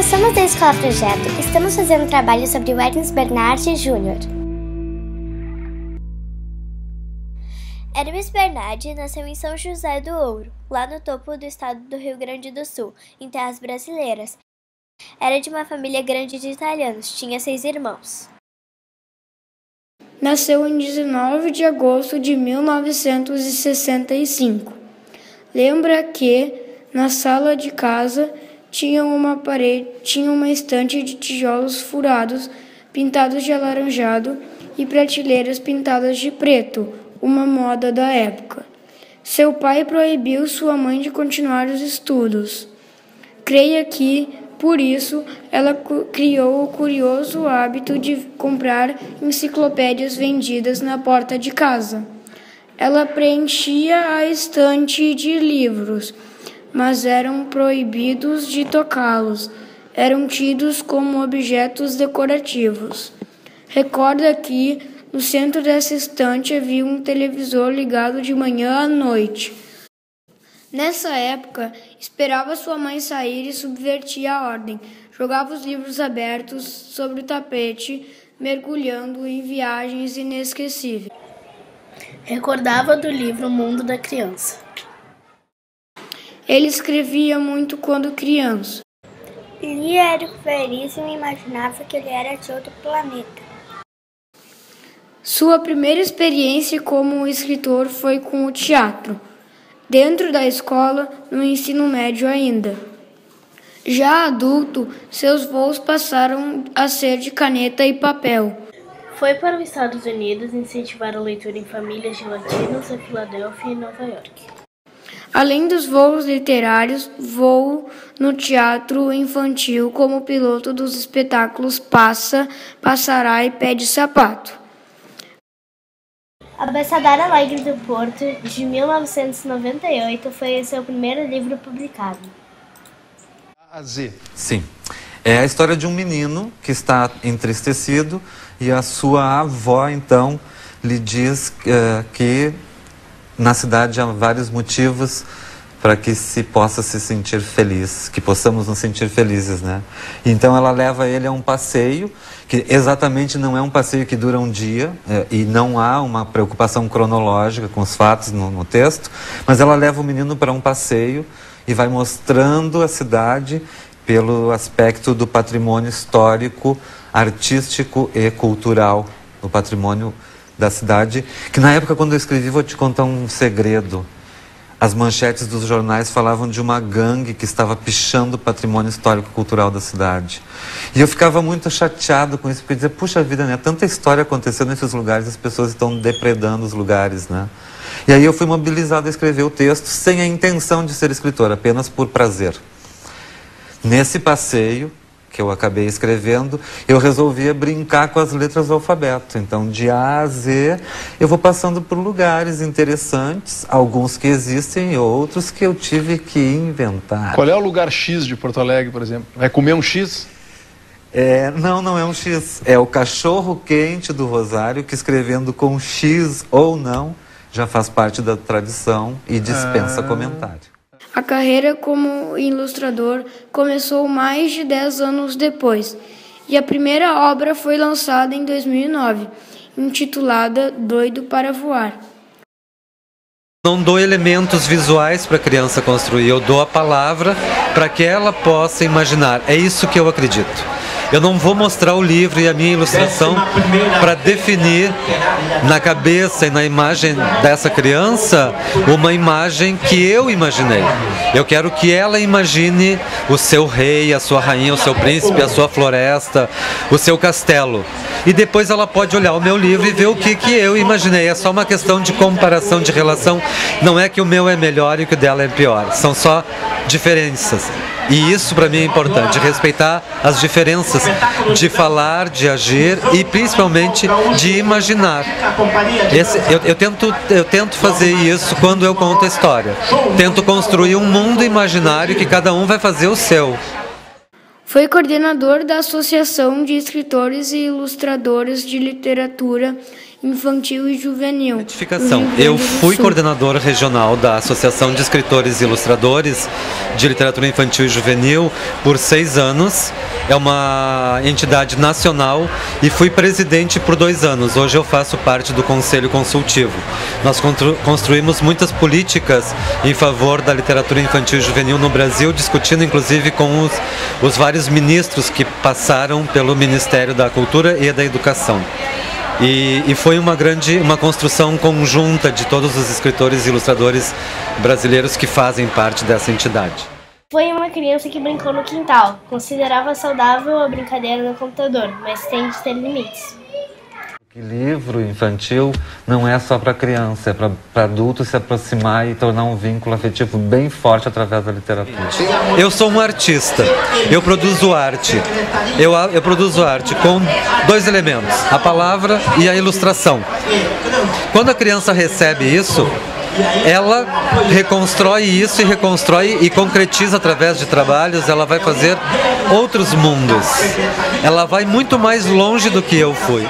nós somos da Escola Projeto, estamos fazendo um trabalho sobre o Hermes Bernardi Jr. Hermes Bernardi nasceu em São José do Ouro, lá no topo do estado do Rio Grande do Sul, em terras brasileiras. Era de uma família grande de italianos, tinha 6 irmãos. Nasceu em 19 de agosto de 1965. Lembra que, na sala de casa, tinha uma estante de tijolos furados, pintados de alaranjado, e prateleiras pintadas de preto, uma moda da época. Seu pai proibiu sua mãe de continuar os estudos. Creia que, por isso, ela criou o curioso hábito de comprar enciclopédias vendidas na porta de casa. Ela preenchia a estante de livros, mas eram proibidos de tocá-los. Eram tidos como objetos decorativos. Recorda que, no centro dessa estante, havia um televisor ligado de manhã à noite. Nessa época, esperava sua mãe sair e subvertia a ordem. Jogava os livros abertos sobre o tapete, mergulhando em viagens inesquecíveis. Recordava do livro O Mundo da Criança. Ele escrevia muito quando criança. Lia Érico Veríssimo e imaginava que ele era de outro planeta. Sua primeira experiência como escritor foi com o teatro, dentro da escola, no ensino médio ainda. Já adulto, seus voos passaram a ser de caneta e papel. Foi para os Estados Unidos incentivar a leitura em famílias de latinos em Filadélfia e Nova York. Além dos voos literários, voou no teatro infantil como piloto dos espetáculos Passa, Passará e Pé de Sapato. Abecedário Alegre do Porto, de 1998, foi seu primeiro livro publicado. A Z. Sim. É a história de um menino que está entristecido e a sua avó, então, lhe diz que na cidade há vários motivos para que se possa se sentir feliz, que possamos nos sentir felizes, né? Então ela leva ele a um passeio, que exatamente não é um passeio que dura um dia, e não há uma preocupação cronológica com os fatos no texto, mas ela leva o menino para um passeio e vai mostrando a cidade pelo aspecto do patrimônio histórico, artístico e cultural, do patrimônio da cidade, que na época quando eu escrevi, vou te contar um segredo. As manchetes dos jornais falavam de uma gangue que estava pichando o patrimônio histórico e cultural da cidade. E eu ficava muito chateado com isso, porque eu dizia, puxa vida, né? Tanta história aconteceu nesses lugares, as pessoas estão depredando os lugares, né? E aí eu fui mobilizado a escrever o texto sem a intenção de ser escritor, apenas por prazer. Nesse passeio que eu acabei escrevendo, eu resolvia brincar com as letras do alfabeto. Então, de A a Z, eu vou passando por lugares interessantes, alguns que existem e outros que eu tive que inventar. Qual é o lugar X de Porto Alegre, por exemplo? Vai comer um X? Não é um X. É o cachorro quente do Rosário, que escrevendo com X ou não, já faz parte da tradição e dispensa comentário. A carreira como ilustrador começou mais de 10 anos depois, e a primeira obra foi lançada em 2009, intitulada Doido para Voar. Não dou elementos visuais para a criança construir, eu dou a palavra para que ela possa imaginar. É isso que eu acredito. Eu não vou mostrar o livro e a minha ilustração para definir na cabeça e na imagem dessa criança uma imagem que eu imaginei. Eu quero que ela imagine o seu rei, a sua rainha, o seu príncipe, a sua floresta, o seu castelo. E depois ela pode olhar o meu livro e ver o que eu imaginei. É só uma questão de comparação, de relação. Não é que o meu é melhor e que o dela é pior. São só diferenças. E isso para mim é importante, respeitar as diferenças de falar, de agir e principalmente de imaginar. Eu tento fazer isso quando eu conto a história. Tento construir um mundo imaginário que cada um vai fazer o seu. Foi coordenador da Associação de Escritores e Ilustradores de Literatura infantil e juvenil. Retificação. Eu fui coordenador regional da Associação de Escritores e Ilustradores de Literatura Infantil e Juvenil por 6 anos. É uma entidade nacional e fui presidente por 2 anos. Hoje eu faço parte do Conselho Consultivo. Nós construímos muitas políticas em favor da literatura infantil e juvenil no Brasil, discutindo inclusive com os vários ministros que passaram pelo Ministério da Cultura e da Educação. E foi uma construção conjunta de todos os escritores e ilustradores brasileiros que fazem parte dessa entidade. Foi uma criança que brincou no quintal. Considerava saudável a brincadeira no computador, mas tem de ter limites. O livro infantil não é só para criança, é para adulto se aproximar e tornar um vínculo afetivo bem forte através da literatura. Eu sou um artista, eu produzo arte. Eu produzo arte com 2 elementos, a palavra e a ilustração. Quando a criança recebe isso, ela reconstrói isso e concretiza através de trabalhos, ela vai fazer outros mundos. Ela vai muito mais longe do que eu fui.